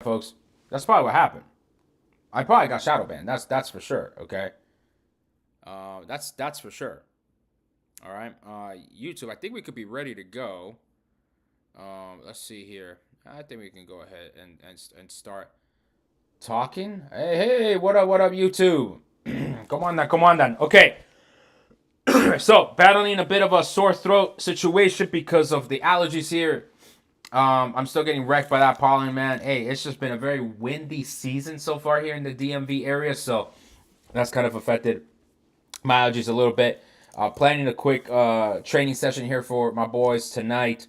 folks. That's probably what happened. I probably got shadow banned. That's for sure. Okay. That's for sure. All right. YouTube. I think we could be ready to go. Let's see here. I think we can go ahead and start talking. Hey, what up, YouTube? Come on then. Okay. So battling a bit of a sore throat situation because of the allergies here. I'm still getting wrecked by that pollen, man. Hey, it's just been a very windy season so far here in the DMV area, so that's kind of affected my allergies a little bit. Planning a quick training session here for my boys tonight,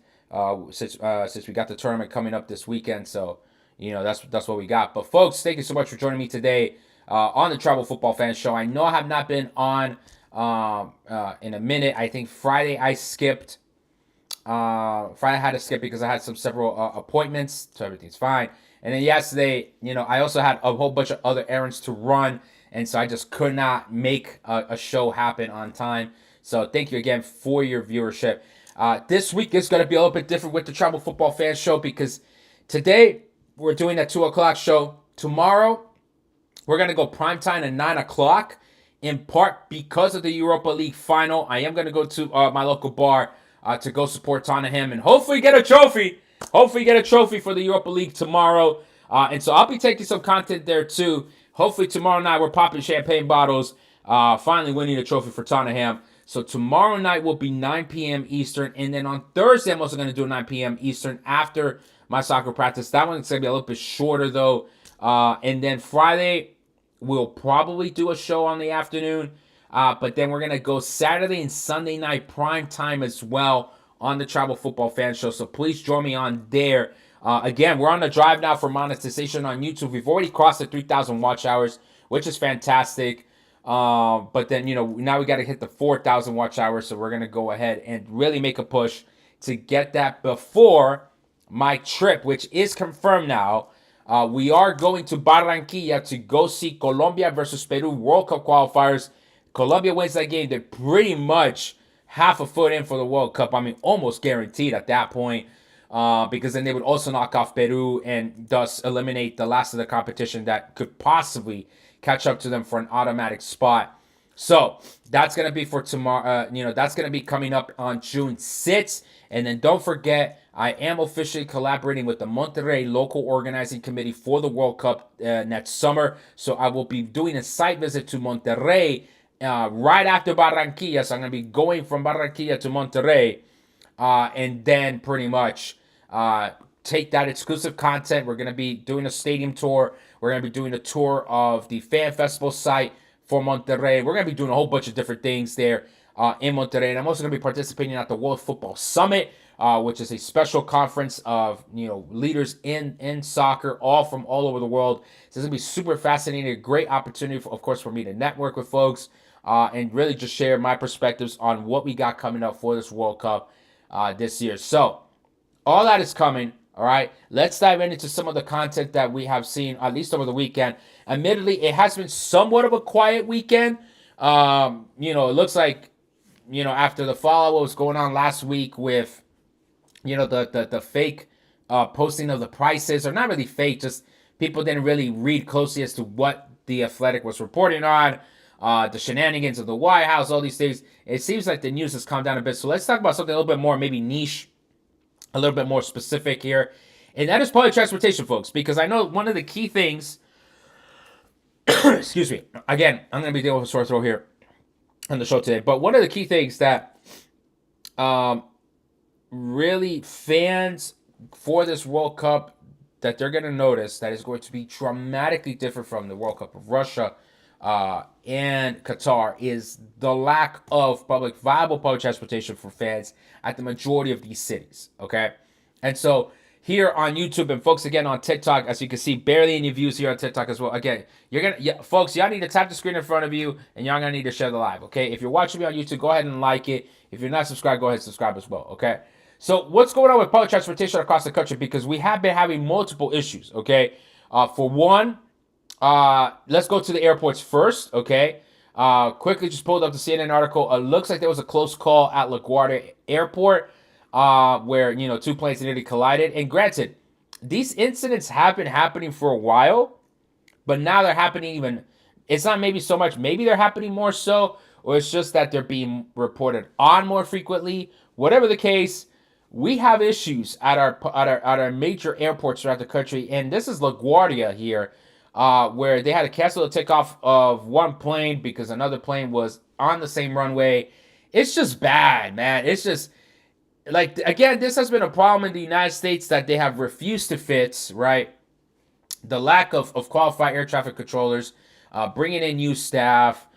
since we got the tournament coming up this weekend. So that's what we got. But folks, thank you so much for joining me today on the Travel Football Fan Show. I know I have not been on in a minute. I think Friday I skipped. Friday I had to skip because I had several appointments, so everything's fine. And then yesterday, I also had a whole bunch of other errands to run, and so I just could not make a show happen on time. So thank you again for your viewership. This week is going to be a little bit different with the Travel Football Fan Show because today we're doing a 2 o'clock show. Tomorrow we're going to go primetime at 9 o'clock. In part because of the Europa League final, I am going to go to my local bar to go support Tottenham and hopefully get a trophy. Hopefully get a trophy for the Europa League tomorrow. And so I'll be taking some content there too. Hopefully tomorrow night we're popping champagne bottles, finally winning a trophy for Tottenham. So tomorrow night will be 9 p.m. Eastern. And then on Thursday, I'm also going to do 9 p.m. Eastern after my soccer practice. That one's going to be a little bit shorter though. And then Friday, we'll probably do a show on the afternoon. But then we're going to go Saturday and Sunday night prime time as well on the Travel Football Fan Show. So please join me on there. Again, we're on the drive now for monetization on YouTube. We've already crossed the 3,000 watch hours, which is fantastic. But then, now we got to hit the 4,000 watch hours. So we're going to go ahead and really make a push to get that before my trip, which is confirmed now. We are going to Barranquilla to go see Colombia versus Peru World Cup qualifiers. Colombia wins that game. They're pretty much half a foot in for the World Cup. I mean, almost guaranteed at that point. Because then they would also knock off Peru and thus eliminate the last of the competition that could possibly catch up to them for an automatic spot. So that's going to be for tomorrow. That's going to be coming up on June 6th. And then don't forget, I am officially collaborating with the Monterrey local organizing committee for the World Cup next summer. So I will be doing a site visit to Monterrey right after Barranquilla. So I'm going to be going from Barranquilla to Monterrey. And then pretty much take that exclusive content. We're going to be doing a stadium tour. We're going to be doing a tour of the fan festival site for Monterrey. We're going to be doing a whole bunch of different things there in Monterrey. And I'm also going to be participating at the World Football Summit, which is a special conference of leaders in soccer, all from all over the world. So this is going to be super fascinating. A great opportunity, of course, for me to network with folks and really just share my perspectives on what we got coming up for this World Cup this year. So all that is coming. All right, let's dive into some of the content that we have seen, at least over the weekend. Admittedly, it has been somewhat of a quiet weekend. It looks like, after the follow what was going on last week with, the fake posting of the prices, or not really fake, just people didn't really read closely as to what the Athletic was reporting on, the shenanigans of the White House, all these things. It seems like the news has calmed down a bit. So let's talk about something a little bit more maybe niche, a little bit more specific here. And that is public transportation, folks, because I know one of the key things, excuse me, again, I'm going to be dealing with a sore throat here on the show today, but one of the key things that really fans for this World Cup that they're going to notice that is going to be dramatically different from the World Cup of Russia and Qatar is the lack of viable public transportation for fans at the majority of these cities. Okay, and so here on YouTube and folks again on TikTok, as you can see, barely any views here on TikTok as well. Again, folks, y'all need to tap the screen in front of you, and y'all gonna need to share the live. Okay, if you're watching me on YouTube, go ahead and like it. If you're not subscribed, go ahead and subscribe as well. Okay. So what's going on with public transportation across the country? Because we have been having multiple issues. Okay, for one. Let's go to the airports first, okay? Quickly just pulled up the CNN article. It looks like there was a close call at LaGuardia Airport where, two planes nearly collided. And granted, these incidents have been happening for a while, but now they're happening even. It's not maybe so much. Maybe they're happening more so, or it's just that they're being reported on more frequently. Whatever the case, we have issues at our major airports throughout the country, and this is LaGuardia here, where they had to cancel the takeoff of one plane because another plane was on the same runway. It's just bad, man. It's just like, again, this has been a problem in the United States that they have refused to fix, right? The lack of qualified air traffic controllers, bringing in new staff,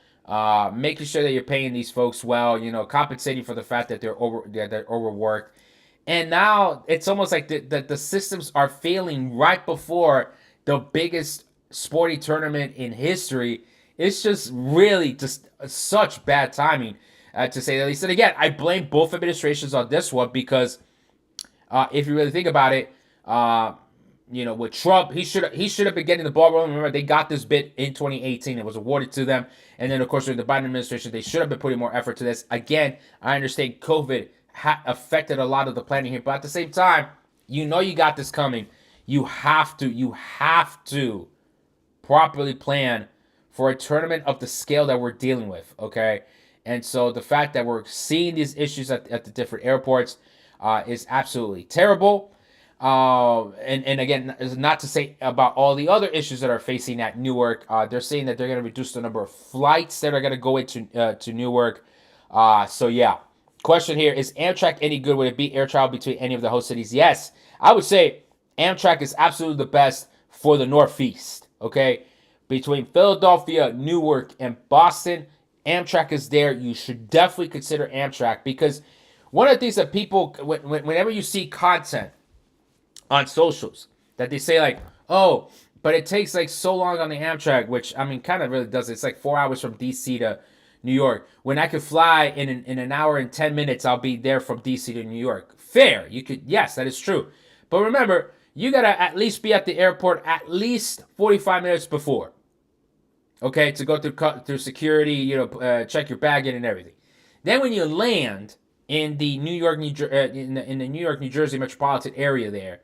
making sure that you're paying these folks well, compensating for the fact that they're overworked. And now it's almost like the systems are failing right before the biggest sporting tournament in history. It's just really just such bad timing, to say the least. And again, I blame both administrations on this one because if you really think about it, with Trump, he should have been getting the ball rolling. Remember, they got this bit in 2018. It was awarded to them, and then of course with the Biden administration, they should have been putting more effort to this. Again, I understand COVID affected a lot of the planning here, but at the same time, you got this coming. You have to properly plan for a tournament of the scale that we're dealing with. Okay, and so the fact that we're seeing these issues at the different airports is absolutely terrible. And again, is not to say about all the other issues that are facing at Newark. They're saying that they're going to reduce the number of flights that are going to go into to Newark. So yeah. Question here: is Amtrak any good? Would it beat air travel between any of the host cities? Yes, I would say Amtrak is absolutely the best for the Northeast. Okay, between Philadelphia, Newark, and Boston, Amtrak is there. You should definitely consider Amtrak because one of the things that people, whenever you see content on socials that they say like, oh, but it takes like so long on the Amtrak, which I mean, kind of really does. It's like 4 hours from DC to New York. When I could fly in an hour and 10 minutes, I'll be there from DC to New York. Fair, you could, yes, that is true. But remember, you gotta at least be at the airport at least 45 minutes before. Okay, to go through security, check your bag in and everything. Then when you land in the in the New York, New Jersey metropolitan area there,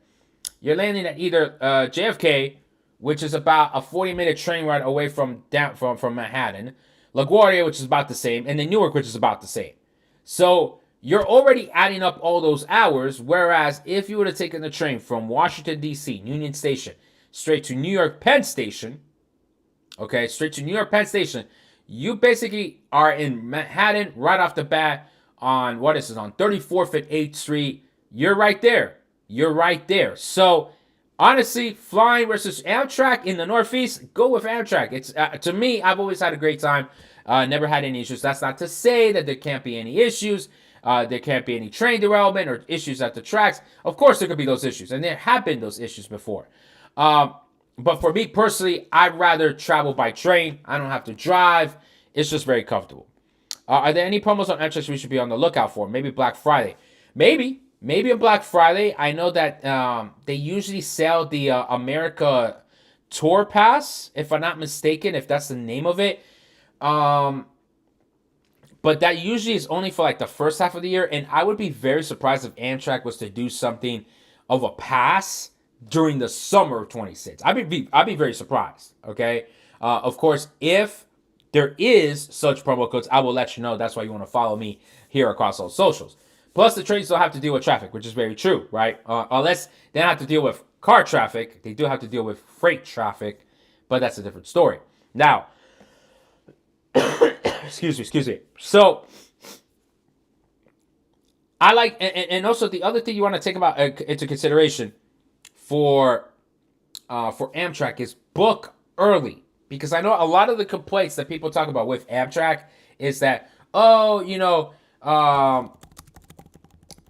you're landing at either JFK, which is about a 40-minute train ride away from Manhattan, LaGuardia, which is about the same, and then Newark, which is about the same. So you're already adding up all those hours, whereas if you would have taken the train from Washington, D.C., Union Station, straight to New York Penn Station, okay, straight to New York Penn Station, you basically are in Manhattan right off the bat on, what is it, on 34th and 8th Street. You're right there. You're right there. So, honestly, flying versus Amtrak in the Northeast, go with Amtrak. It's to me, I've always had a great time. Never had any issues. That's not to say that there can't be any issues. There can't be any train derailment or issues at the tracks. Of course, there could be those issues, and there have been those issues before. But for me personally, I'd rather travel by train. I don't have to drive. It's just very comfortable. Are there any promos on Amtrak we should be on the lookout for? Maybe Black Friday. Maybe on Black Friday. I know that they usually sell the America Tour Pass, if I'm not mistaken, if that's the name of it. But that usually is only for like the first half of the year, and I would be very surprised if Amtrak was to do something of a pass during the summer of 26. I'd be very surprised. Okay, of course, if there is such promo codes, I will let you know. That's why you want to follow me here across all socials. Plus, the trains don't have to deal with traffic, which is very true, right? Unless they don't have to deal with car traffic, they do have to deal with freight traffic, but that's a different story. Now, excuse me. So, I like, and also the other thing you want to take about into consideration for Amtrak is book early, because I know a lot of the complaints that people talk about with Amtrak is that, oh,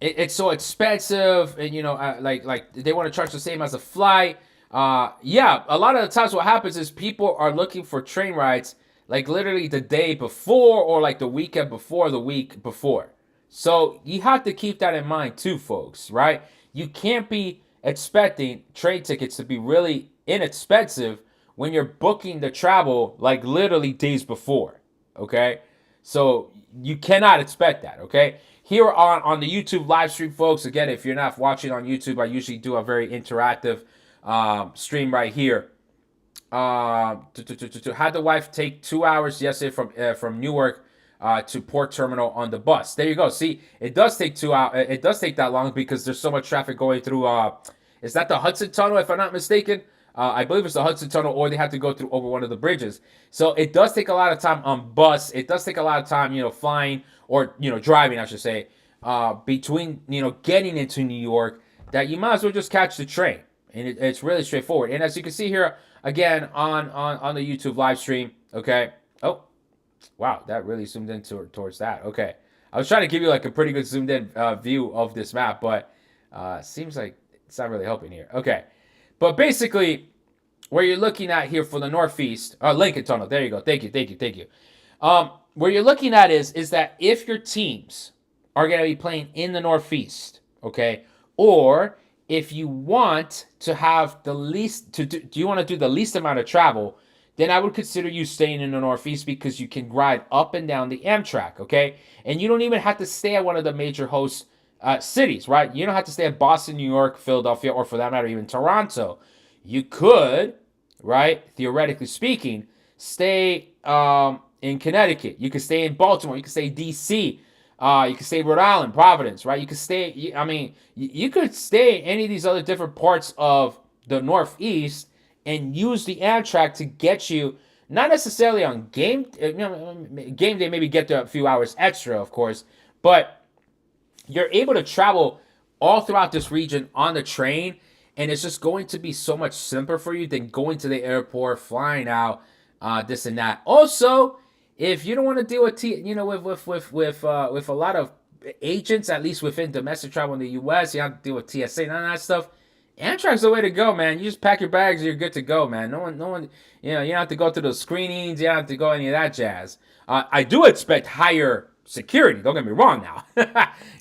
it's so expensive, and like they want to charge the same as a flight. Yeah, a lot of the times what happens is people are looking for train rides like literally the day before, or like the weekend before, the week before. So you have to keep that in mind too, folks, right? You can't be expecting train tickets to be really inexpensive when you're booking the travel like literally days before, okay? So you cannot expect that, okay? here on the YouTube live stream, folks. Again, if you're not watching on YouTube, I usually do a very interactive stream right here. Had the wife take 2 hours yesterday from Newark to Port Terminal on the bus. There you go. See, it does take 2 hours. It does take that long because there's so much traffic going through. Is that the Hudson Tunnel, if I'm not mistaken? I believe it's the Hudson Tunnel, or they have to go through over one of the bridges. So it does take a lot of time on bus. It does take a lot of time, flying or driving, I should say, between getting into New York. That you might as well just catch the train, and it's really straightforward. And as you can see here again on the YouTube live stream, okay. Oh, wow, that really zoomed in towards that. Okay, I was trying to give you like a pretty good zoomed in view of this map, but seems like it's not really helping here. Okay, but basically, where you're looking at here for the Northeast, Lincoln Tunnel. There you go. Thank you. Where you're looking at is that if your teams are going to be playing in the Northeast, okay, or if you want to have the least do you want to do the least amount of travel, then I would consider you staying in the Northeast because you can ride up and down the Amtrak, okay? And you don't even have to stay at one of the major host cities, right? You don't have to stay at Boston, New York, Philadelphia, or for that matter, even Toronto. You could, right, theoretically speaking, stay in Connecticut. You could stay in Baltimore. You could stay in D.C., you could stay in Rhode Island, Providence, right? You could stay, I mean, you could stay in any of these other different parts of the Northeast and use the Amtrak to get you, not necessarily on game day, maybe get there a few hours extra, of course, but you're able to travel all throughout this region on the train, and it's just going to be so much simpler for you than going to the airport, flying out, this and that. Also, if you don't want to deal with with a lot of agents, at least within domestic travel in the U.S., you have to deal with TSA, none of that stuff. Amtrak's the way to go, man. You just pack your bags, you're good to go, man. No one, you don't have to go through those screenings, you don't have to go any of that jazz. I do expect higher security. Don't get me wrong now,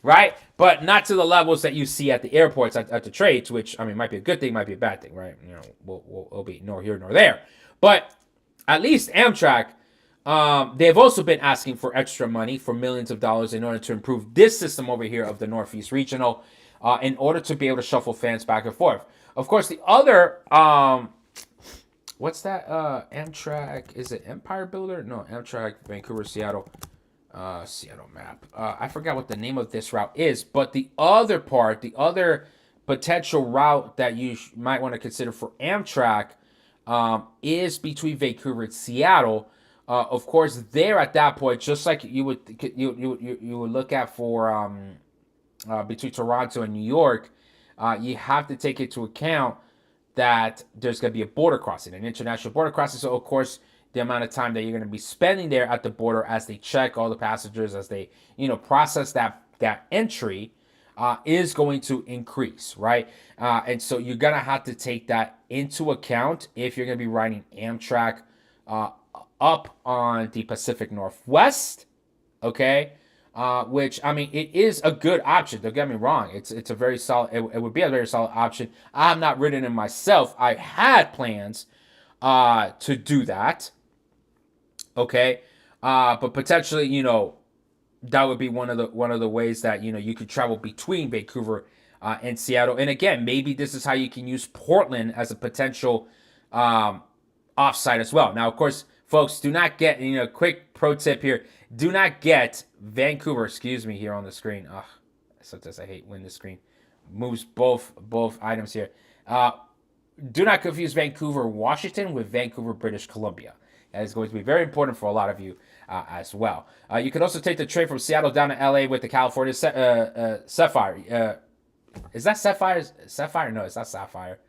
right? But not to the levels that you see at the airports, at the trades, which I mean might be a good thing, might be a bad thing, right? We'll be nor here nor there. But at least Amtrak, they've also been asking for extra money, for millions of dollars, in order to improve this system over here of the Northeast Regional, in order to be able to shuffle fans back and forth. Of course, the other, what's that? Amtrak, is it Empire Builder? No, Amtrak, Vancouver, Seattle. Seattle map. I forgot what the name of this route is, but the other part, the other potential route that you might want to consider for Amtrak, is between Vancouver and Seattle. Of course, there at that point, just like you would look at for between Toronto and New York, you have to take into account that there's going to be a border crossing, an international border crossing. So, of course, the amount of time that you're going to be spending there at the border as they check all the passengers, as they, process that entry, is going to increase, right? And so you're going to have to take that into account if you're going to be riding Amtrak up on the Pacific Northwest, okay? Which, I mean, it is a good option. Don't get me wrong. It's a very solid, it would be a very solid option. I have not ridden it myself. I had plans to do that, okay? But potentially, that would be one of the ways that, you could travel between Vancouver and Seattle. And again, maybe this is how you can use Portland as a potential offsite as well. Now, of course, folks, do not get, quick pro tip here. Do not get Vancouver, excuse me, here on the screen. Ugh, sometimes I hate when the screen moves both items here. Do not confuse Vancouver, Washington with Vancouver, British Columbia. That is going to be very important for a lot of you as well. You can also take the train from Seattle down to LA with the California Sapphire. Is that Sapphire? Sapphire? No, it's not Sapphire.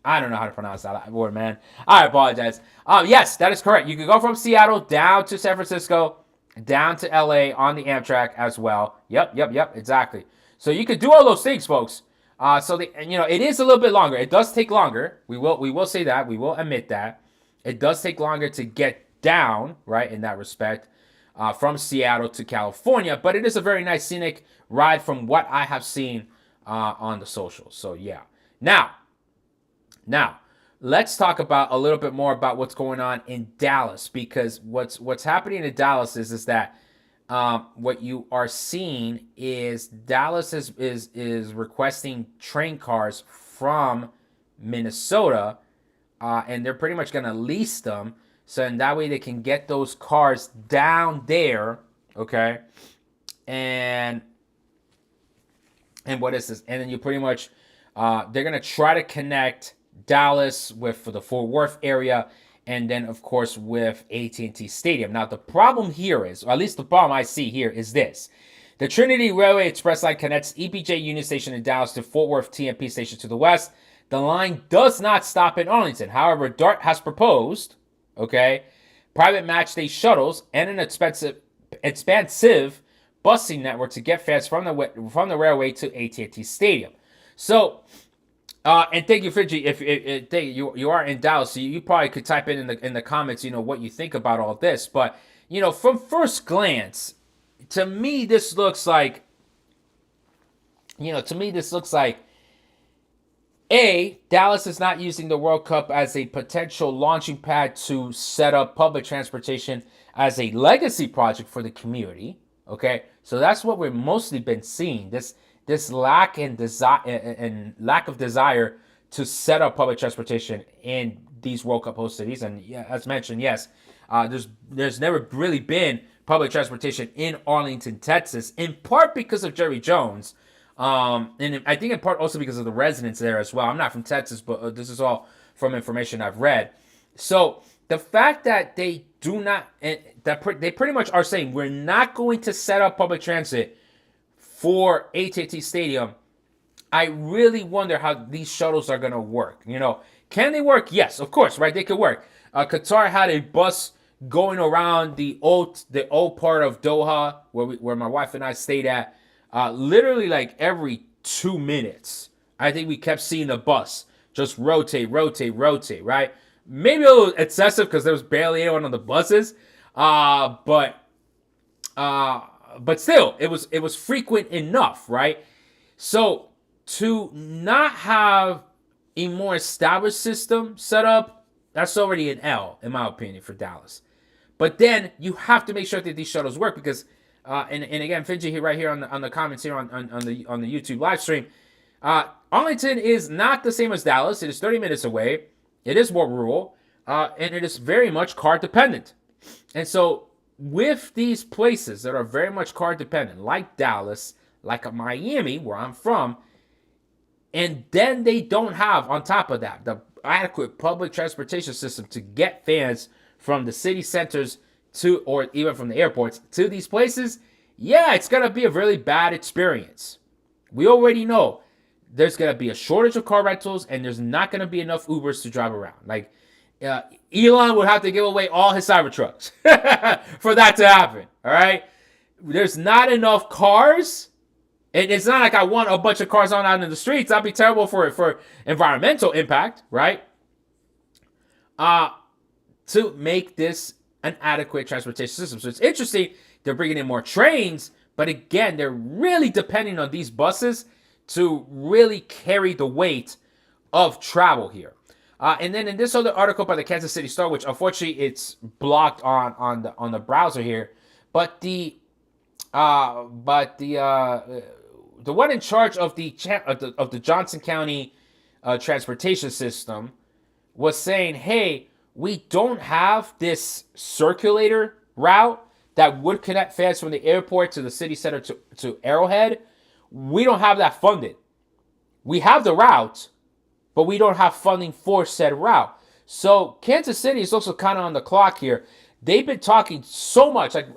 I don't know how to pronounce that word, man. I apologize. Yes, that is correct. You can go from Seattle down to San Francisco, down to LA on the Amtrak as well. Yep, exactly. So you could do all those things, folks. So it is a little bit longer. It does take longer. We will say that. We will admit that. It does take longer to get down, right, in that respect, from Seattle to California. But it is a very nice scenic ride from what I have seen on the socials. So, yeah. Now, let's talk about a little bit more about what's going on in Dallas, because what's happening in Dallas is that what you are seeing is Dallas is requesting train cars from Minnesota, and they're pretty much going to lease them. So in that way they can get those cars down there, okay? And what is this? And then you pretty much they're gonna try to connect Dallas with for the Fort Worth area, and then of course with AT&T Stadium. Now the problem here is, or at least the problem I see here is this: the Trinity Railway Express line connects EPJ Union Station in Dallas to Fort Worth TMP Station to the west. The line does not stop in Arlington. However, DART has proposed, okay, private match day shuttles and an expansive busing network to get fans from the railway to AT&T Stadium. So, and thank you, Fidji. If you are in Dallas, so you probably could type in the comments, what you think about all this. But from first glance, to me this looks like, Dallas is not using the World Cup as a potential launching pad to set up public transportation as a legacy project for the community. Okay, so that's what we've mostly been seeing. This lack of desire to set up public transportation in these World Cup host cities. And yeah, as mentioned, yes, there's never really been public transportation in Arlington, Texas, in part because of Jerry Jones. And I think in part also because of the residents there as well. I'm not from Texas, but this is all from information I've read. So the fact that they do not, they pretty much are saying we're not going to set up public transit for AT&T Stadium, I really wonder how these shuttles are going to work. Can they work? Yes, of course, right? They could work. Qatar had a bus going around the old part of Doha where my wife and I stayed at. Literally like every 2 minutes, I think we kept seeing the bus just rotate, right? Maybe a little excessive because there was barely anyone on the buses, but still, it was frequent enough, right? So to not have a more established system set up, that's already an L, in my opinion, for Dallas. But then you have to make sure that these shuttles work because, and again, Finji here right here on the comments here on the YouTube live stream, Arlington is not the same as Dallas. It is 30 minutes away. It is more rural, and it is very much car dependent. And so with these places that are very much car dependent, like Dallas, like Miami, where I'm from, and then they don't have, on top of that, the adequate public transportation system to get fans from the city centers to, or even from the airports to these places, yeah, it's going to be a really bad experience. We already know there's going to be a shortage of car rentals and there's not going to be enough Ubers to drive around. Like, Elon would have to give away all his Cybertrucks for that to happen, all right? There's not enough cars. And it's not like I want a bunch of cars on out in the streets. That'd be terrible for environmental impact, right? To make this an adequate transportation system. So it's interesting. They're bringing in more trains, but again, they're really depending on these buses to really carry the weight of travel here. And then in this other article by the Kansas City Star, which unfortunately it's blocked on the browser here, but the one in charge of the Johnson County transportation system was saying, hey, we don't have this circulator route that would connect fans from the airport to the city center to Arrowhead. We don't have that funded. We have the route, but we don't have funding for said route. So Kansas City is also kind of on the clock here. They've been talking so much. Like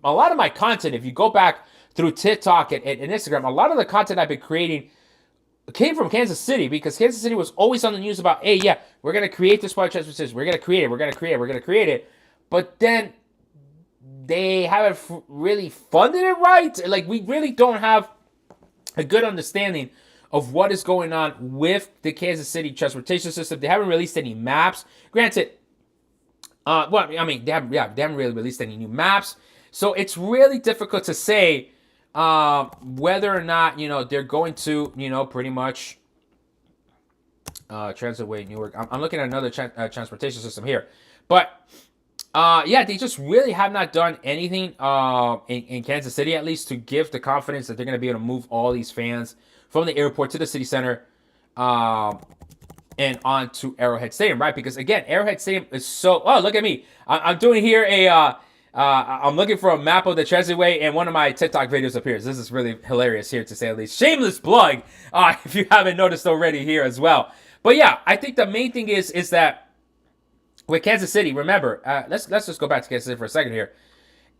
a lot of my content, if you go back through TikTok and Instagram, a lot of the content I've been creating came from Kansas City because Kansas City was always on the news about, hey, yeah, we're going to create this public transportation system. We're going to create it. But then they haven't really funded it right. Like, we really don't have a good understanding of what is going on with the Kansas City transportation system. They haven't released any maps. Granted, they haven't really released any new maps. So it's really difficult to say whether or not, they're going to, pretty much Transitway Newark. I'm looking at another transportation system here. But Yeah, they just really have not done anything in Kansas City, at least, to give the confidence that they're going to be able to move all these fans from the airport to the city center um, and on to Arrowhead Stadium, right? Because again, Arrowhead Stadium is so. Oh, look at me! I'm doing here I'm looking for a map of the Transitway, and one of my TikTok videos appears. This is really hilarious here, to say the least. Shameless plug, if you haven't noticed already here as well. But yeah, I think the main thing is that with Kansas City, remember, let's just go back to Kansas City for a second here.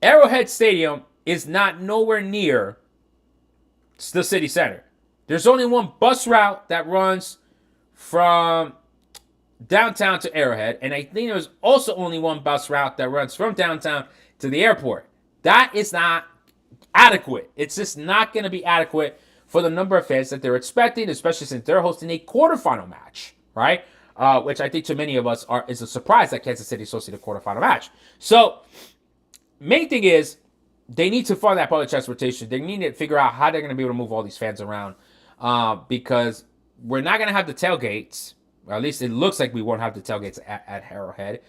Arrowhead Stadium is not nowhere near the city center. There's only one bus route that runs from downtown to Arrowhead, and I think there's also only one bus route that runs from downtown to the airport. That is not adequate. It's just not going to be adequate for the number of fans that they're expecting, especially since they're hosting a quarterfinal match, right? Which I think to many of us is a surprise that Kansas City is hosting a quarterfinal match. So, main thing is they need to fund that public transportation. They need to figure out how they're going to be able to move all these fans around because we're not going to have the tailgates. Or at least it looks like we won't have the tailgates at Arrowhead.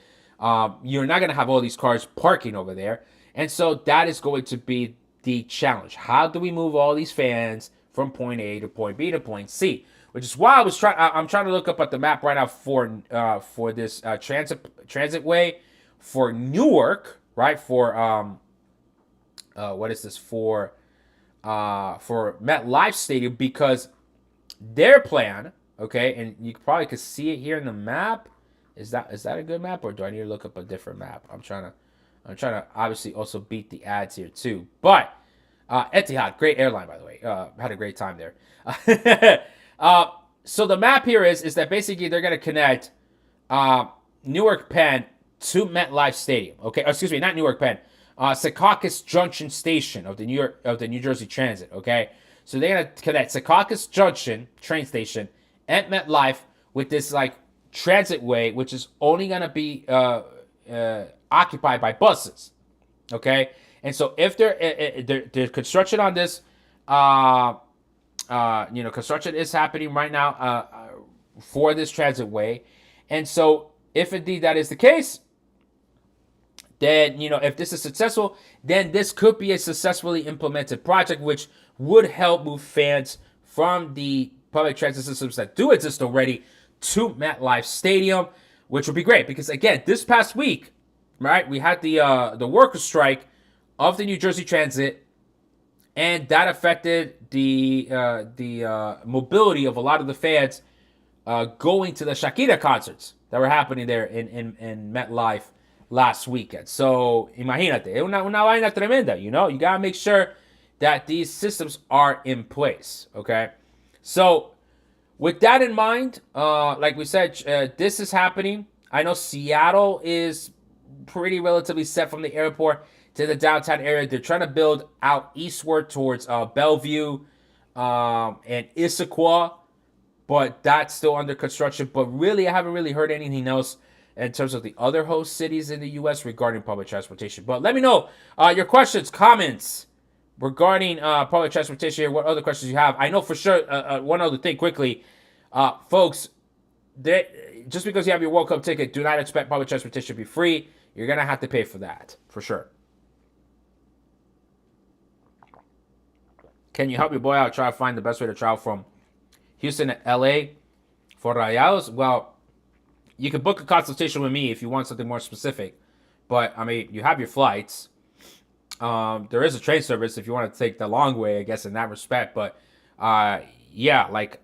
You're not going to have all these cars parking over there. And so that is going to be the challenge. How do we move all these fans from point A to point B to point C? Which is why I'm trying to look up at the map right now for this transit way for Newark, right? For what is this for MetLife Stadium, because their plan, okay, and you probably could see it here in the map. Is that a good map, or do I need to look up a different map? I'm trying to obviously also beat the ads here too. But Etihad, great airline, by the way. Had a great time there. So the map here is that basically they're going to connect Newark Penn to MetLife Stadium. Okay, excuse me, not Newark Penn. Secaucus Junction Station of the New Jersey Transit. Okay, so they're going to connect Secaucus Junction train station at MetLife with this like transit way, which is only going to be occupied by buses. Okay, and so if there's construction on this, construction is happening right now for this transit way, and so if indeed that is the case, then if this is successful, then this could be a successfully implemented project, which would help move fans from the public transit systems that do exist already to MetLife Stadium, which would be great because again, this past week, right, we had the workers' strike of the New Jersey Transit, and that affected the mobility of a lot of the fans going to the Shakira concerts that were happening there in MetLife last weekend. So, imagínate, una vaina tremenda, you gotta make sure that these systems are in place, okay? So, with that in mind, like we said, this is happening. I know Seattle is pretty relatively set from the airport to the downtown area. They're trying to build out eastward towards Bellevue and Issaquah, but that's still under construction. But really, I haven't really heard anything else in terms of the other host cities in the U.S. regarding public transportation. But let me know your questions, comments regarding public transportation here. What other questions you have? I know for sure, one other thing quickly, folks, just because you have your World Cup ticket, do not expect public transportation to be free. You're going to have to pay for that, for sure. Can you help your boy out try to find the best way to travel from Houston to L.A. for Rayados? Well, you can book a consultation with me if you want something more specific. But, I mean, you have your flights. There is a train service if you want to take the long way, I guess, in that respect. But, yeah, like,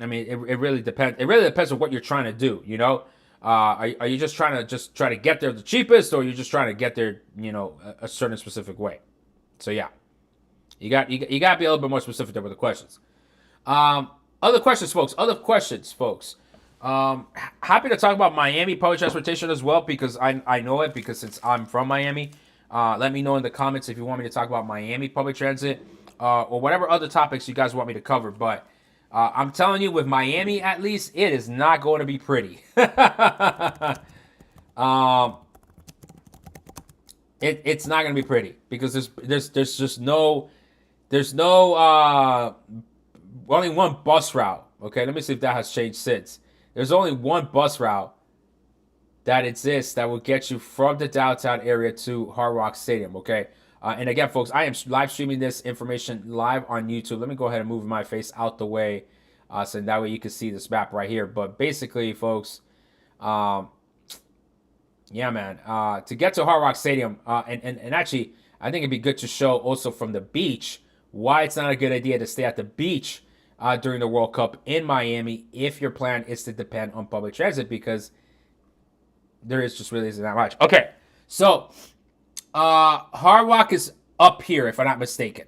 I mean, it really depends. It really depends on what you're trying to do, Are you just trying to get there the cheapest, or are you just trying to get there, a certain specific way? So, yeah. You got to be a little bit more specific there with the questions. Other questions, folks. Happy to talk about Miami public transportation as well because I know it because since I'm from Miami. Let me know in the comments if you want me to talk about Miami public transit or whatever other topics you guys want me to cover. But I'm telling you, with Miami at least, it is not going to be pretty. It's not going to be pretty because there's just no. There's only one bus route. Okay, let me see if that has changed since. There's only one bus route that exists that will get you from the downtown area to Hard Rock Stadium, okay? And again, folks, I am live streaming this information live on YouTube. Let me go ahead and move my face out the way so that way you can see this map right here. But basically, folks, um, yeah, man, to get to Hard Rock Stadium, and actually, I think it'd be good to show also from the beach why it's not a good idea to stay at the beach during the World Cup in Miami if your plan is to depend on public transit, because there is just really isn't that much. Okay, so Hard Rock is up here, if I'm not mistaken.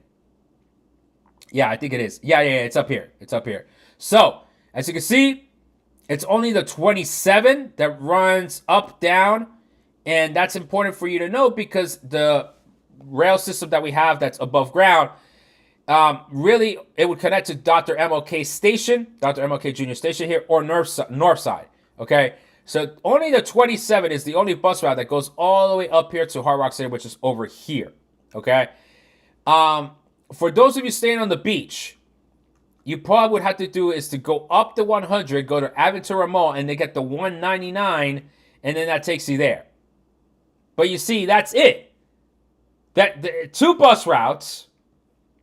Yeah, I think it is. Yeah, it's up here. It's up here. So, as you can see, it's only the 27 that runs up, down, and that's important for you to know because the rail system that we have that's above ground, really, it would connect to Dr. MLK Station, Dr. MLK Jr. Station here, or North Side, okay? So only the 27 is the only bus route that goes all the way up here to Hard Rock Stadium, which is over here, okay? For those of you staying on the beach, you probably would have to do is to go up the 100, go to Aventura Mall, and they get the 199, and then that takes you there. But you see, that's it. That two bus routes,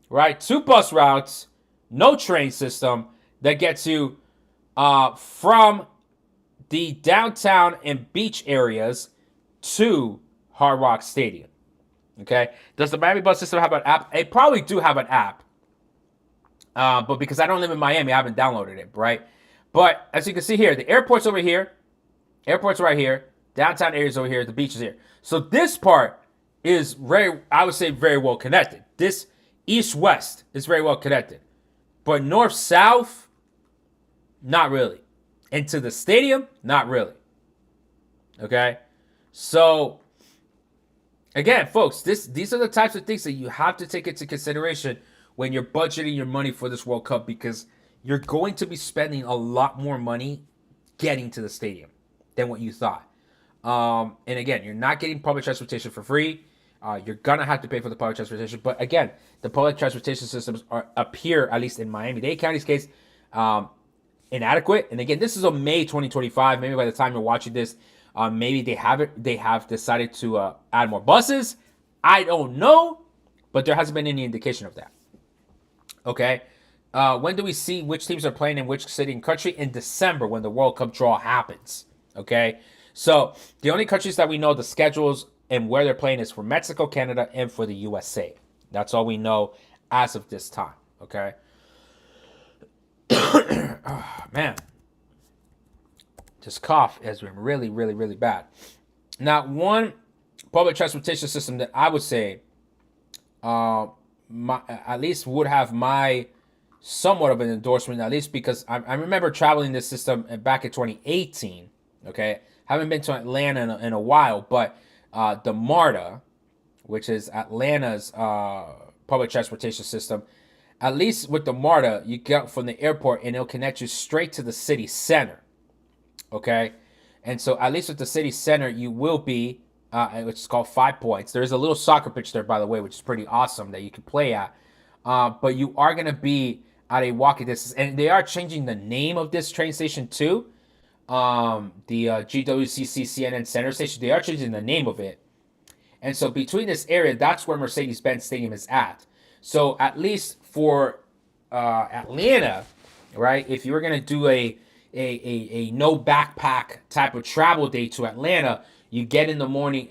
right? Two bus routes, no train system that gets you from the downtown and beach areas to Hard Rock Stadium. Okay? Does the Miami bus system have an app? They probably do have an app. But because I don't live in Miami, I haven't downloaded it, right? But as you can see here, the airport's over here. Airport's right here. Downtown area's over here. The beach is here. So this part is I would say, very well connected. This east-west is very well connected. But north-south, not really. And to the stadium, not really. Okay? So, again, folks, these are the types of things that you have to take into consideration when you're budgeting your money for this World Cup, because you're going to be spending a lot more money getting to the stadium than what you thought. And again, you're not getting public transportation for free. You're going to have to pay for the public transportation. But again, the public transportation systems appear, at least in Miami-Dade County's case, inadequate. And again, this is a May 2025. Maybe by the time you're watching this, maybe they have decided to add more buses. I don't know, but there hasn't been any indication of that. Okay. When do we see which teams are playing in which city and country? In December, when the World Cup draw happens. Okay. So the only countries that we know the schedules and where they're playing is for Mexico, Canada, and for the USA. That's all we know as of this time. Okay. Oh, man. This cough has been really, really, really bad. Now, one public transportation system that I would say at least would have my somewhat of an endorsement, at least because I remember traveling this system back in 2018. Okay, haven't been to Atlanta in a while, but the MARTA, which is Atlanta's public transportation system, at least with the MARTA, you get from the airport and it'll connect you straight to the city center. Okay, and so at least with the city center, you will be which is called 5 Points. There's a little soccer pitch there, by the way, which is pretty awesome that you can play at. But you are going to be at a walking distance. And they are changing the name of this train station too. The GWCC CNN Center Station. They are changing the name of it. And so between this area, that's where Mercedes-Benz Stadium is at. So at least for Atlanta, right, if you were going to do a no backpack type of travel day to Atlanta, you get in the morning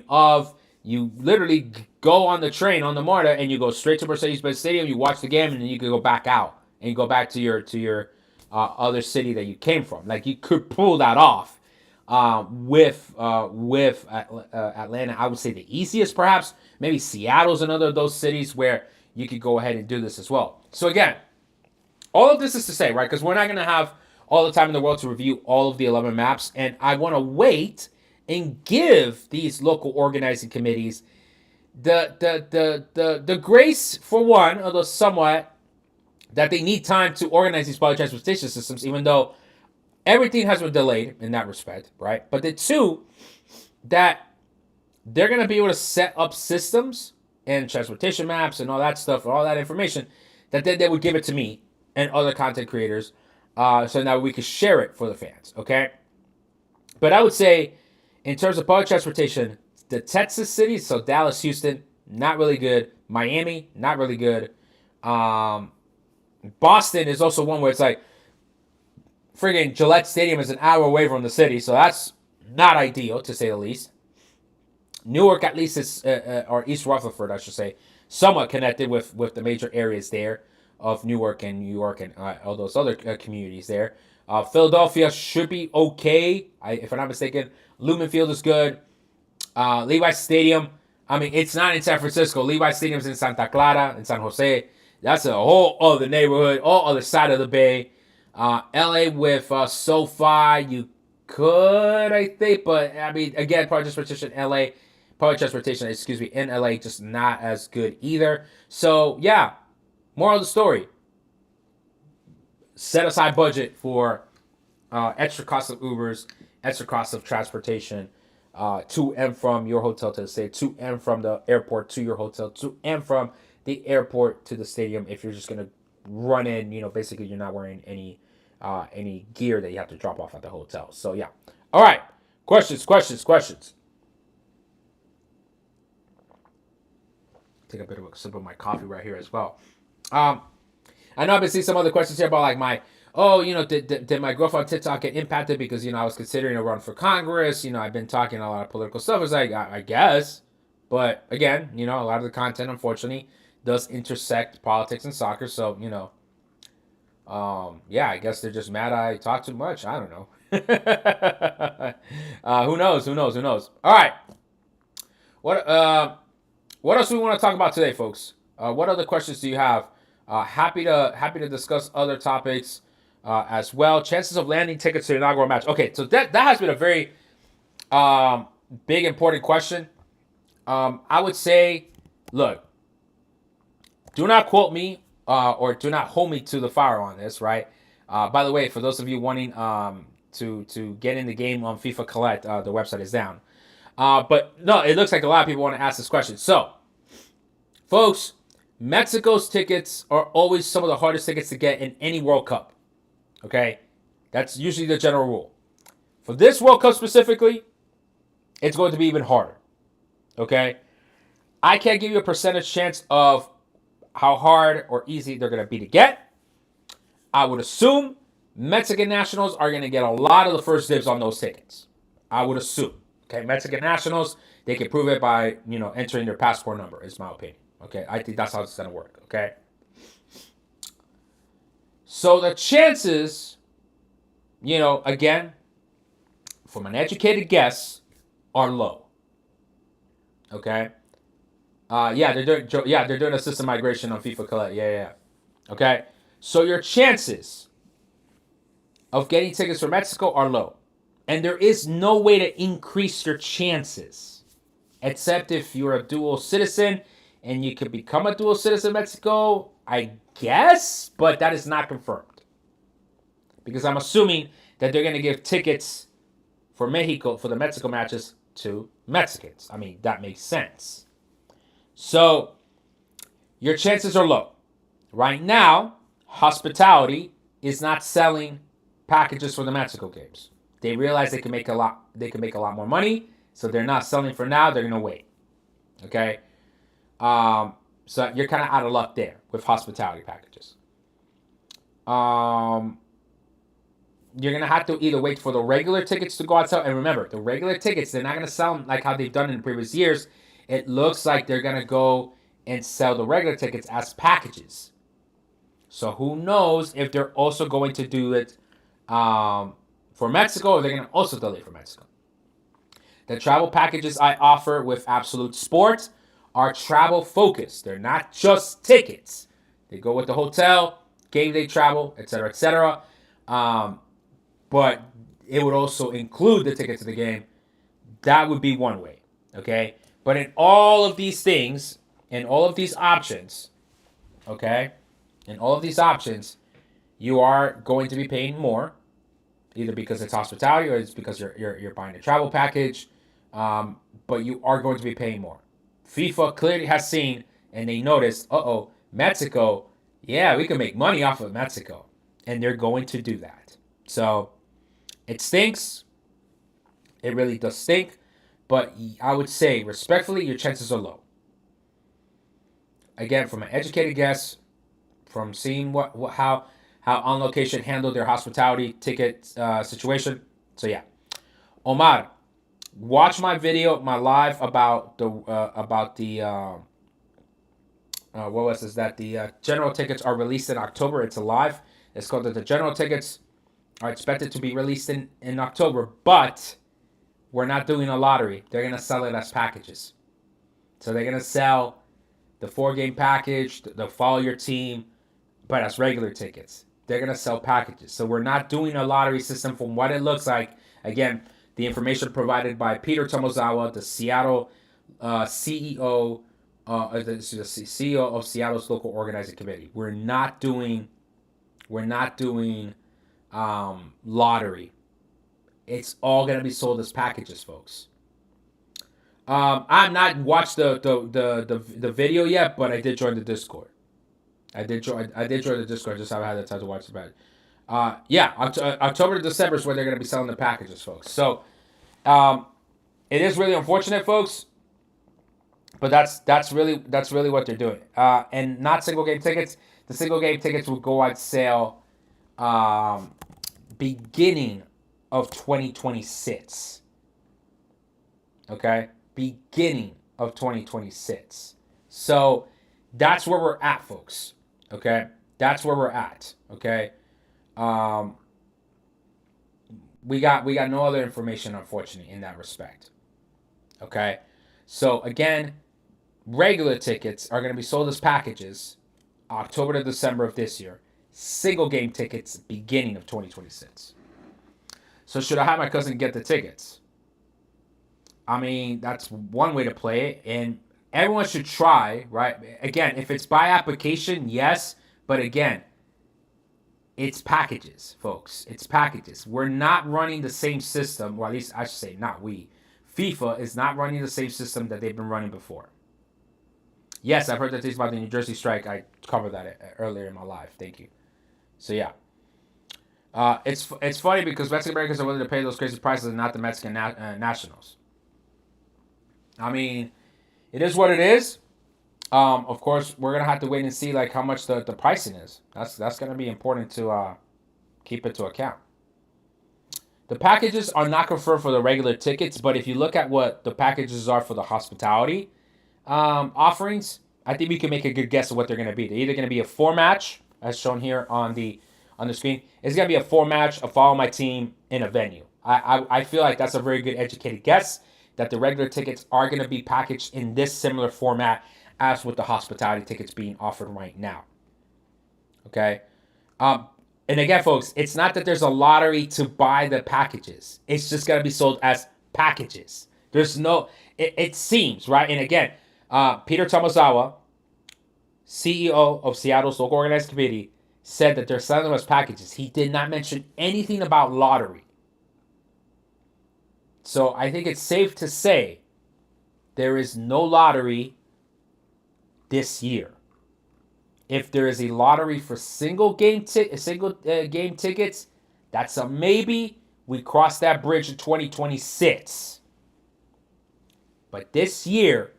of, you literally go on the train on the MARTA and you go straight to Mercedes-Benz Stadium, you watch the game, and then you can go back out and you go back to your other city that you came from. Like, you could pull that off with Atlanta. I would say the easiest, perhaps. Maybe Seattle's another of those cities where you could go ahead and do this as well. So again, all of this is to say, right, because we're not going to have all the time in the world to review all of the 11 maps, and I want to wait and give these local organizing committees the grace, for one, although somewhat, that they need time to organize these public transportation systems, even though everything has been delayed in that respect, right? But the two, that they're going to be able to set up systems and transportation maps and all that stuff, all that information, that then they would give it to me and other content creators, so now we could share it for the fans, okay? But I would say, in terms of public transportation, the Texas cities, so Dallas, Houston, not really good. Miami, not really good. Um, Boston is also one where it's like friggin' Gillette Stadium is an hour away from the city, so that's not ideal to say the least. Newark, at least, is or East Rutherford, I should say, somewhat connected with the major areas there of Newark and New York and all those other communities there. Philadelphia should be okay, if I'm not mistaken. Lumen Field is good. Levi's Stadium. I mean, it's not in San Francisco. Levi's Stadium's in Santa Clara, in San Jose. That's a whole other neighborhood, all other side of the bay. LA with SoFi, you could, I think, but I mean, again, public transportation, excuse me, in LA, just not as good either. So, yeah, moral of the story, set aside budget for extra cost of Ubers, extra cost of transportation to and from your hotel to the stadium, to and from the airport to your hotel, to and from the airport to the stadium. If you're just gonna run in, basically you're not wearing any gear that you have to drop off at the hotel. So yeah. All right. Questions. Take a bit of a sip of my coffee right here as well. Um, I know I've been seeing some other questions here about like did my growth on TikTok get impacted because I was considering a run for Congress. I've been talking a lot of political stuff. It's like I guess, but again, a lot of the content unfortunately does intersect politics and soccer. So yeah, I guess they're just mad I talk too much. I don't know. Who knows? All right, what what else do we want to talk about today, folks? What other questions do you have? Happy to discuss other topics as well. Chances of landing tickets to the inaugural match. Okay, so that has been a very um, big important question. I would say, look, do not quote me or do not hold me to the fire on this. Right. By the way, for those of you wanting to get in the game on FIFA Collect, the website is down. But no, it looks like a lot of people want to ask this question. So, folks, Mexico's tickets are always some of the hardest tickets to get in any World Cup. Okay? That's usually the general rule. For this World Cup specifically, it's going to be even harder. Okay? I can't give you a percentage chance of how hard or easy they're going to be to get. I would assume Mexican nationals are going to get a lot of the first dibs on those tickets. I would assume. Okay? Mexican nationals, they can prove it by, entering their passport number, is my opinion. Okay? I think that's how it's going to work. Okay? So the chances, again, from an educated guess, are low. Okay. They're doing a system migration on FIFA Collect. Yeah. Okay. So your chances of getting tickets for Mexico are low, and there is no way to increase your chances, except if you're a dual citizen, and you could become a dual citizen in Mexico, I guess, but that is not confirmed. Because I'm assuming that they're going to give tickets for Mexico, for the Mexico matches, to Mexicans. I mean, that makes sense. So, your chances are low. Right now, hospitality is not selling packages for the Mexico games. They realize they can make a lot more money, so they're not selling for now. They're going to wait. Okay? So you're kind of out of luck there with hospitality packages. You're going to have to either wait for the regular tickets to go out. And remember, the regular tickets, they're not going to sell them like how they've done in previous years. It looks like they're going to go and sell the regular tickets as packages. So who knows if they're also going to do it for Mexico, or they're going to also delay for Mexico. The travel packages I offer with Absolute Sport are travel focused. They're not just tickets. They go with the hotel, game day travel, etc., etc. But it would also include the ticket to the game. That would be one way, okay? But in all of these things, in all of these options, okay, in all of these options, you are going to be paying more, either because it's hospitality or it's because you're buying a travel package. But you are going to be paying more. FIFA clearly has seen and they noticed, Mexico, yeah, we can make money off of Mexico. And they're going to do that. So it stinks. It really does stink. But I would say, respectfully, your chances are low. Again, from an educated guess, from seeing how On Location handled their hospitality ticket situation. So yeah, Omar, watch my video, my live about the what was this that the general tickets are released in October. It's a live. It's called that the general tickets are expected to be released in October, but we're not doing a lottery. They're gonna sell it as packages. So they're gonna sell the 4 game package, the follow your team, but as regular tickets. They're gonna sell packages. So we're not doing a lottery system from what it looks like. Again, the information provided by Peter Tomozawa, the Seattle CEO, the CEO of Seattle's local organizing committee. We're not doing lottery. It's all gonna be sold as packages, folks. I've not watched the video yet, but I did join the Discord. I did join the Discord. Just haven't had the time to watch the bed. Yeah, October to December is where they're going to be selling the packages, folks. So, it is really unfortunate, folks. But that's really what they're doing. And not single game tickets. The single game tickets will go on sale, beginning of 2026. Okay, beginning of 2026. So that's where we're at, folks. Okay, that's where we're at. Okay, um, we got no other information, unfortunately, in that respect. Okay, so again, regular tickets are going to be sold as packages, October to December of this year. Single game tickets beginning of 2026. So should I have my cousin get the tickets? I mean, that's one way to play it, and everyone should try, right? Again, if it's by application, yes, but again, it's packages, folks. It's packages. We're not running the same system, or at least I should say, not we. FIFA is not running the same system that they've been running before. Yes, I've heard that things about the New Jersey strike. I covered that earlier in my live. Thank you. So yeah, it's funny because Mexican Americans are willing to pay those crazy prices and not the Mexican nationals. I mean, it is what it is. Of course, we're gonna have to wait and see like how much the pricing is. That's gonna be important to keep into account. The packages are not confirmed for the regular tickets, but if you look at what the packages are for the hospitality offerings, I think we can make a good guess of what they're going to be. They're either going to be a 4 match, as shown here on the screen. It's going to be a 4 match, a follow my team in a venue. I feel like that's a very good educated guess that the regular tickets are going to be packaged in this similar format as with the hospitality tickets being offered right now. Okay. And again, folks, it's not that there's a lottery to buy the packages. It's just going to be sold as packages. There's no, it seems, right? And again, Peter Tomozawa, CEO of Seattle's local organized committee, said that they're selling them as packages. He did not mention anything about lottery. So I think it's safe to say there is no lottery this year. If there is a lottery for single game tickets, that's a maybe. We cross that bridge in 2026. But this year,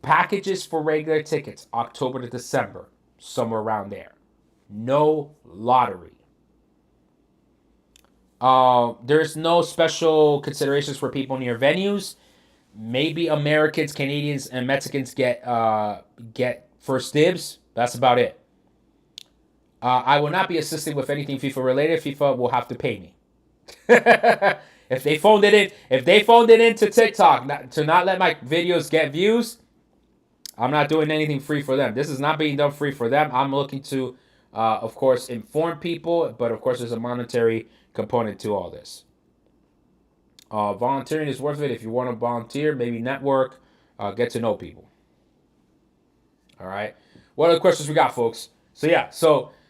packages for regular tickets, October to December, somewhere around there. No lottery. There's no special considerations for people near venues. Maybe Americans, Canadians, and Mexicans get first dibs. That's about it. I will not be assisting with anything FIFA related. FIFA will have to pay me. If they phoned it into TikTok to not let my videos get views, I'm not doing anything free for them. This is not being done free for them. I'm looking to, of course, inform people, but of course, there's a monetary component to all this. Volunteering is worth it if you want to volunteer, maybe network, get to know people. All right. What other questions we got, folks? So yeah,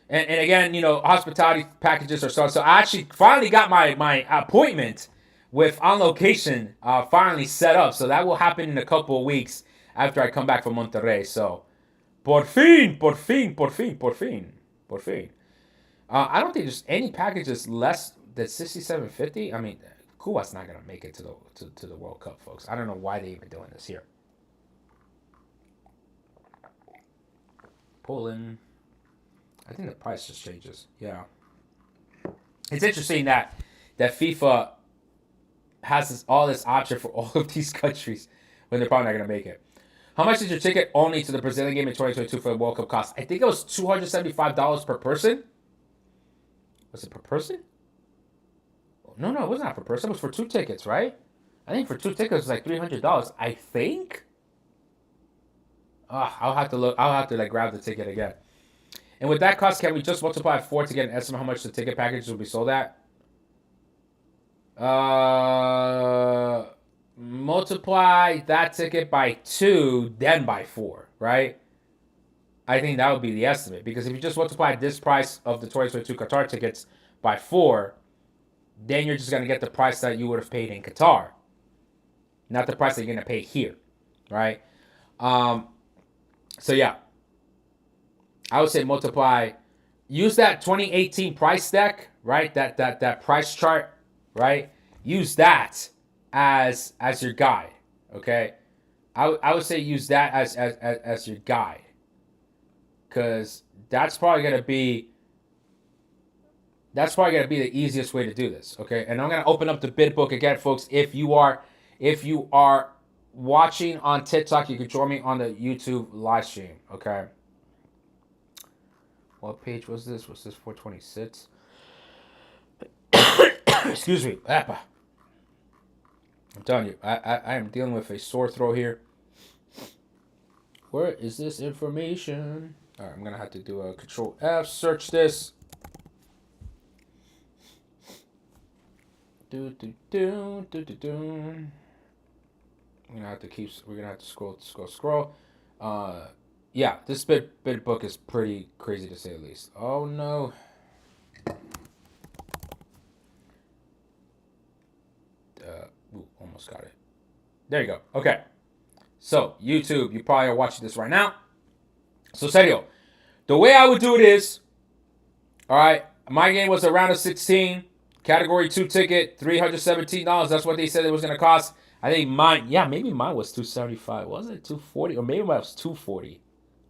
and again, hospitality packages are starting. So I actually finally got my appointment with On Location finally set up. So that will happen in a couple of weeks after I come back from Monterrey. So, por fin. I don't think there's any packages less than $67.50. I mean, Cuba's not gonna make it to the World Cup, folks. I don't know why they're even doing this here. Poland. I think the price just changes. Yeah. It's interesting that FIFA has all this option for all of these countries when they're probably not gonna make it. How much did your ticket only to the Brazilian game in 2022 for the World Cup cost? I think it was $275 per person. Was it per person? No, it was not per person. It was for 2 tickets, right? I think for 2 tickets it was like $300. I think. I'll have to look. I'll have to like grab the ticket again. And with that cost, can we just multiply 4 to get an estimate how much the ticket package will be sold at? Multiply that ticket by 2, then by 4, right? I think that would be the estimate. Because if you just multiply this price of the 2022 Qatar tickets by 4, then you're just going to get the price that you would have paid in Qatar. Not the price that you're going to pay here, right? So, yeah. I would say multiply. Use that 2018 price deck, right? That price chart, right? Use that as your guide, okay? I would say use that as your guide, because that's probably gonna be the easiest way to do this, okay? And I'm gonna open up the bid book again, folks. If you are watching on TikTok, you can join me on the YouTube live stream, okay? What page was this? Was this 426? Excuse me. I'm telling you, I am dealing with a sore throat here. Where is this information? All right, I'm going to have to do a Control F, search this. We're going to have to scroll. Yeah, this bid book is pretty crazy to say the least. Oh no. Almost got it. There you go. Okay. So, YouTube, you probably are watching this right now. So, serio, the way I would do it is, all right, my game was a round of 16, category 2 ticket, $317. That's what they said it was going to cost. I think maybe mine was $275. Was it $240? Or maybe mine was $240.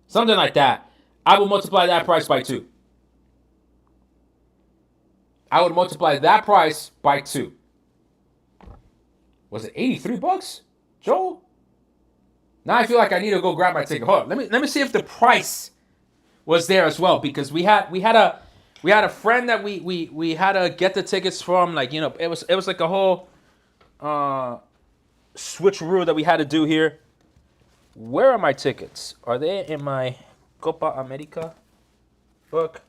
Something like that. I would multiply that price by 2. I would multiply that price by 2. Was it $83, Joel? Now I feel like I need to go grab my ticket. Hold on. Let me see if the price was there as well, because we had a friend that we had to get the tickets from. Like, you know, it was like a whole switcheroo that we had to do here. Where are my tickets? Are they in my Copa America book?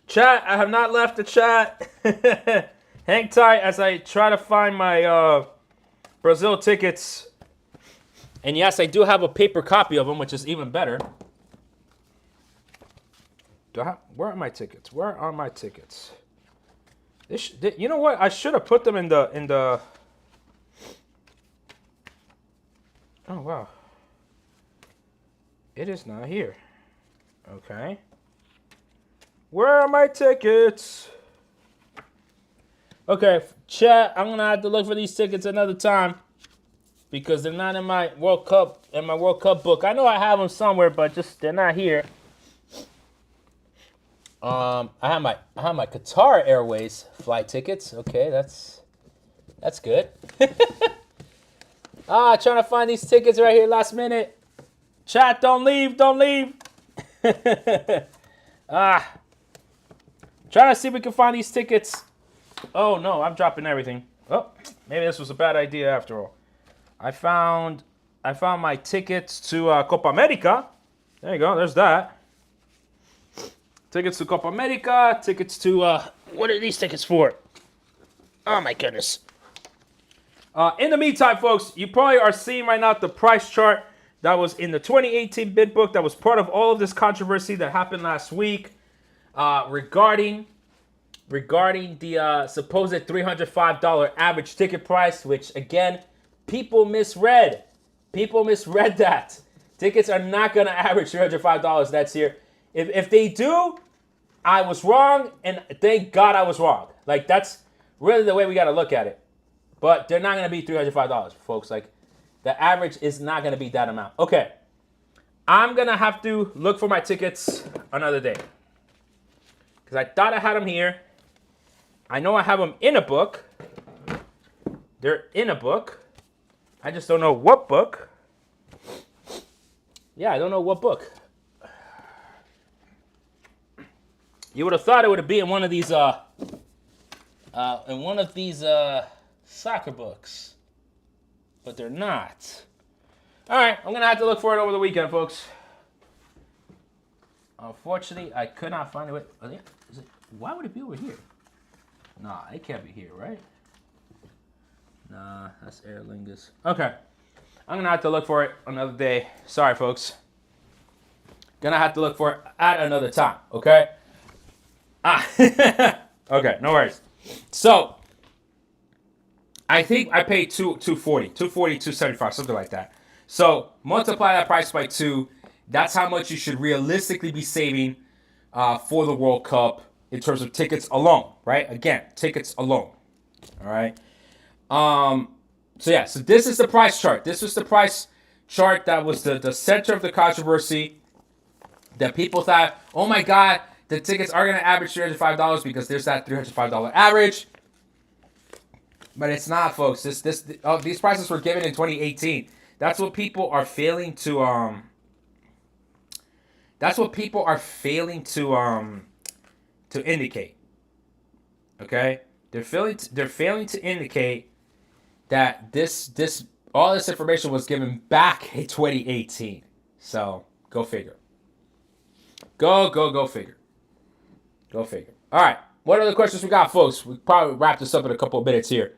Chat, I have not left the chat. Hang tight as I try to find my Brazil tickets. And yes, I do have a paper copy of them, which is even better. Where are my tickets? Where are my tickets? You know what? I should have put them in the. Oh wow. It is not here. Okay. Where are my tickets? Okay, chat, I'm gonna have to look for these tickets another time, because they're not in my World Cup book. I know I have them somewhere, but just they're not here. I have my Qatar Airways flight tickets. Okay, that's good. Trying to find these tickets right here last minute. Chat, don't leave. Trying to see if we can find these tickets. Oh no, I'm dropping everything. Oh, maybe this was a bad idea after all. I found my tickets to Copa America. There you go. There's that. Tickets to Copa America. Tickets to what are these tickets for? Oh my goodness. In the meantime, folks, you probably are seeing right now the price chart that was in the 2018 bid book. That was part of all of this controversy that happened last week regarding the supposed $305 average ticket price, which again, people misread. People misread that. Tickets are not going to average $305 next year. If they do, I was wrong, and thank God I was wrong. Like, that's really the way we got to look at it. But they're not going to be $305, folks. Like, the average is not going to be that amount. Okay. I'm going to have to look for my tickets another day. Because I thought I had them here. I know I have them in a book. They're in a book. I just don't know what book. Yeah, I don't know what book. You would have thought it would have been in one of these soccer books. But they're not. All right, I'm going to have to look for it over the weekend, folks. Unfortunately, I could not find it. Why would it be over here? Nah, it can't be here, right? Nah, that's Aer Lingus. Okay. I'm going to have to look for it another day. Sorry, folks. Gonna have to look for it at another time, okay? Okay, no worries. So, I think I paid 240, 275, something like that. So, multiply that price by 2. That's how much you should realistically be saving for the World Cup in terms of tickets alone, right? Again, tickets alone. All right. So yeah, so this is the price chart. This was the price chart that was the center of the controversy. That people thought, oh my God, the tickets are going to average $305 because there's that $305 average. But it's not, folks. These prices were given in 2018. That's what people are failing to indicate. Okay? They're failing to indicate that all this information was given back in 2018. So, go figure. Go figure. Go figure. All right. What other questions we got, folks? We probably wrap this up in a couple of minutes here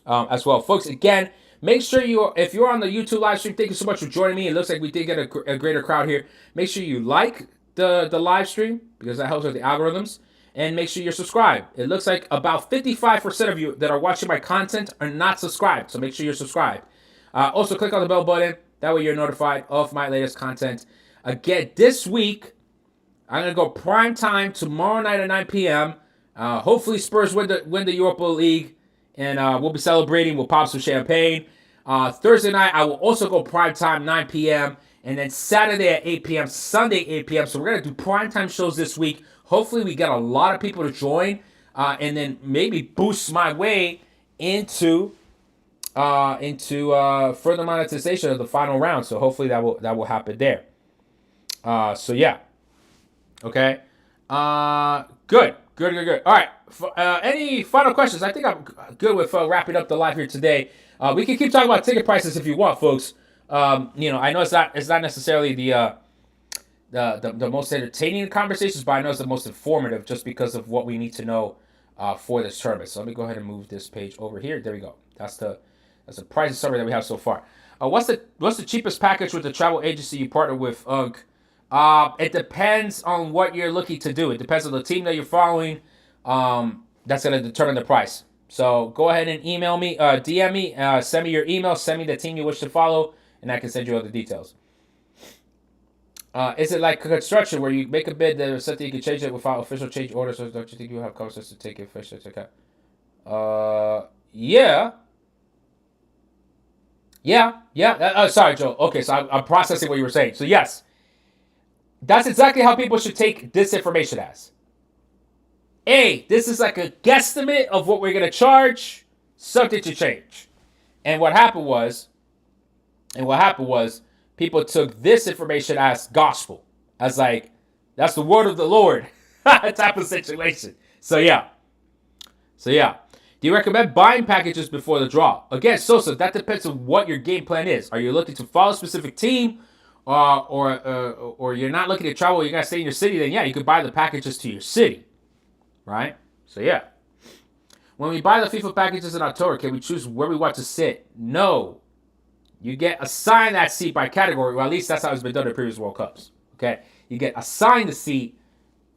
as well. Folks, again, make sure if you're on the YouTube live stream, thank you so much for joining me. It looks like we did get a greater crowd here. Make sure you like the live stream because that helps with the algorithms. And make sure you're subscribed. It looks like about 55% of you that are watching my content are not subscribed. So make sure you're subscribed. Also, click on the bell button. That way you're notified of my latest content. Again, this week, I'm going to go prime time tomorrow night at 9 p.m. Hopefully Spurs win the Europa League, and we'll be celebrating. We'll pop some champagne. Thursday night, I will also go prime time, 9 p.m., and then Saturday at 8 p.m., Sunday 8 p.m. So we're going to do prime time shows this week. Hopefully we get a lot of people to join, and then maybe boost my way into further monetization of the final round. So hopefully that will happen there. So yeah. Okay. Good. All right. Any final questions? I think I'm good with wrapping up the live here today. We can keep talking about ticket prices if you want, folks. I know it's not necessarily the most entertaining conversations, but I know it's the most informative just because of what we need to know for this tournament. So let me go ahead and move this page over here. There we go. That's the pricing summary that we have so far. What's the cheapest package with the travel agency you partner with, UNC? It depends on what you're looking to do. It depends on the team that you're following. That's going to determine the price. So go ahead and email me, DM me, send me your email, send me the team you wish to follow, and I can send you all the details. Is it like construction where you make a bid that is something you can change it without official change orders, or don't you think you have confidence to take it officially? Yeah. Sorry, Joe. Okay, so I'm processing what you were saying. So yes. That's exactly how people should take this information as. This is like a guesstimate of what we're going to charge, subject to change. And what happened was, people took this information as gospel. As like, that's the word of the Lord type of situation. So yeah. Do you recommend buying packages before the draw? Again, Sosa, that depends on what your game plan is. Are you looking to follow a specific team? Or you're not looking to travel, you're going to stay in your city, then yeah, you could buy the packages to your city. Right? So yeah. When we buy the FIFA packages in October, can we choose where we want to sit? No. You get assigned that seat by category. Well, at least that's how it's been done in previous World Cups. Okay? You get assigned the seat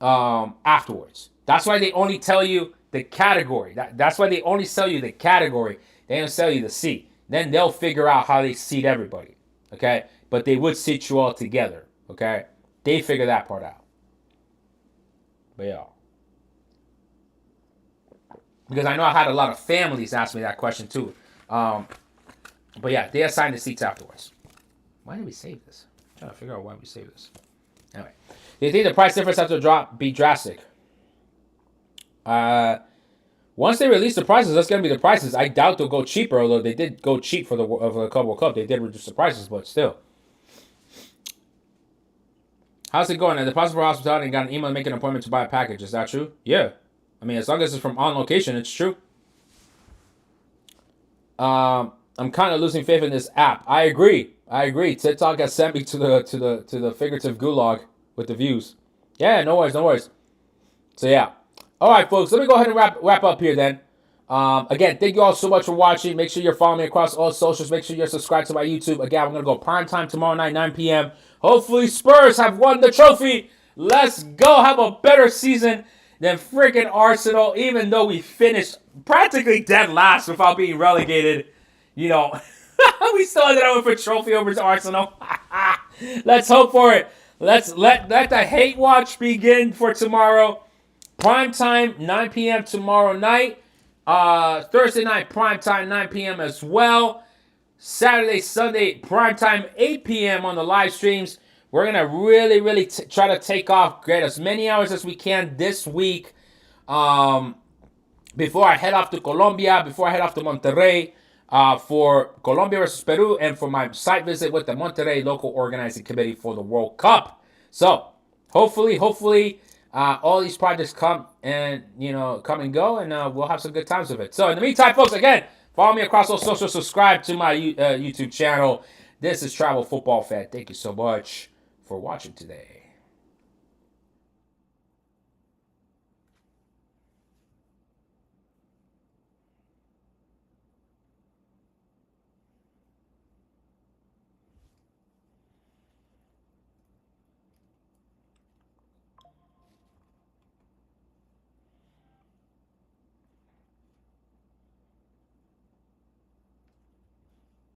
afterwards. That's why they only tell you the category. That's why they only sell you the category. They don't sell you the seat. Then they'll figure out how they seat everybody. Okay? But they would sit you all together, okay? They figure that part out. But yeah. Because I know I had a lot of families ask me that question too. But yeah, they assigned the seats afterwards. Why did we save this? I'm trying to figure out why we saved this. Anyway, do you think the price difference has to be drastic? Once they release the prices, that's gonna be the prices. I doubt they'll go cheaper, although they did go cheap for the Club World Cup. They did reduce the prices, but still. How's it going? At the Possible Hospitality and got an email making an appointment to buy a package. Is that true? Yeah. I mean, as long as it's from on location, it's true. I'm kind of losing faith in this app. I agree. TikTok has sent me to the figurative gulag with the views. Yeah, no worries. So yeah. All right, folks. Let me go ahead and wrap up here then. Again, thank you all so much for watching. Make sure you're following me across all socials. Make sure you're subscribed to my YouTube. Again, we're gonna go prime time tomorrow night, 9 p.m. Hopefully, Spurs have won the trophy. Let's go. Have a better season than freaking Arsenal. Even though we finished practically dead last without being relegated, you know, we still ended up with a trophy over to Arsenal. Let's hope for it. Let's let the hate watch begin for tomorrow. Prime time, 9 p.m. tomorrow night. Thursday night, prime time, 9 p.m. as well. Saturday, Sunday, prime time, 8 p.m. on the live streams. We're going to really try to take off, get as many hours as we can this week before I head off to Colombia, before I head off to Monterrey for Colombia versus Peru, and for my site visit with the Monterrey local organizing committee for the World Cup. So, hopefully, all these projects come and go, and we'll have some good times with it. So in the meantime, folks, again, follow me across all social. Subscribe to my YouTube channel. This is Travel Football Fan. Thank you so much for watching today.